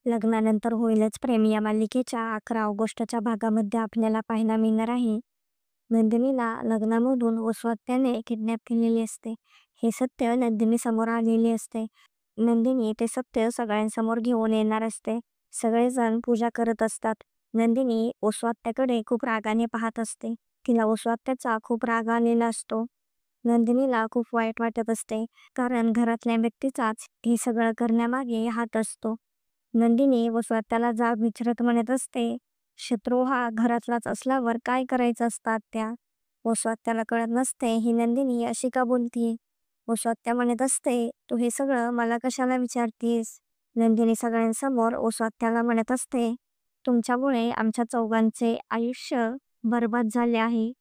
लग्नानंतर होईलच प्रेम या मालिकेच्या 11 ऑगस्टच्या भागामध्ये आपल्याला पाहायला मिळणार आहे. नंदिनीला लग्नामधून वसुहत्याने किडनॅप केलेली असते. हे सत्य नंदिनी समोर आलेले असते. नंदिनी ते सत्य सगळ्यांसमोर घेऊन येणार असते. सगळेजण पूजा करत असतात. नंदिनी वसुहत्याकडे खूप रागाने पाहत असते. तिला वसुहत्याचा खूप राग आलेला असतो. नंदिनीला खूप वाईट वाटत असते, कारण घरातल्या व्यक्तीचाच हे सगळं करण्यामागे हात असतो. नंदिनी वसुहत्याला जाब विचारत म्हणत असते, शत्रू हा घरातलाच असल्यावर काय करायचं असतात त्या. वसुहत्याला कळत नसते ही नंदिनी अशी का बोलतीये. वसुहत्या म्हणत असते, तू हे सगळं मला कशाला विचारतीस. नंदिनी सगळ्यांसमोर वसुहत्याला म्हणत असते, तुमच्यामुळे आमच्या चौघांचे आयुष्य बरबाद झाले आहे.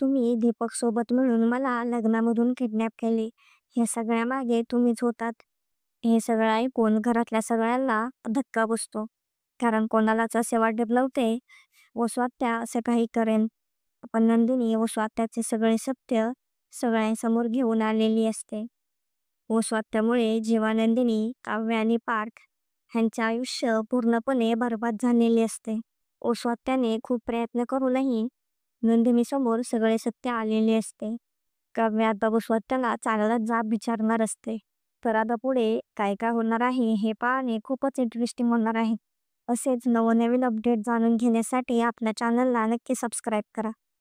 तुम्ही दीपक सोबत मिळून मला लग्नामधून किडनॅप केले. या सगळ्यामागे तुम्हीच होतात. हे सगळं ऐकून घरातल्या सगळ्यांना धक्का बसतो, कारण कोणालाच असे वाटत नव्हते वसुहत्या असे काही करेन. पण नंदिनी वसुहत्याचे सगळे सत्य सगळ्यांसमोर घेऊन आलेली असते. वसुहत्यामुळे जीवानंदिनी, काव्य आणि पार्थ ह्यांचे आयुष्य पूर्णपणे बरबाद झालेले असते. वसुहत्याने खूप प्रयत्न करूनही नंदिनीसमोर सगळे सत्य आलेले असते. काव्य आता वसुहत्याला चांगलाच जाब विचारणार असते. तर आता पुढे काय काय होणार आहे हे पाहणे खूपच इंटरेस्टिंग होणार आहे. असेच नवनवीन अपडेट जाणून घेण्यासाठी आपल्या चॅनलला नक्की सबस्क्राईब करा.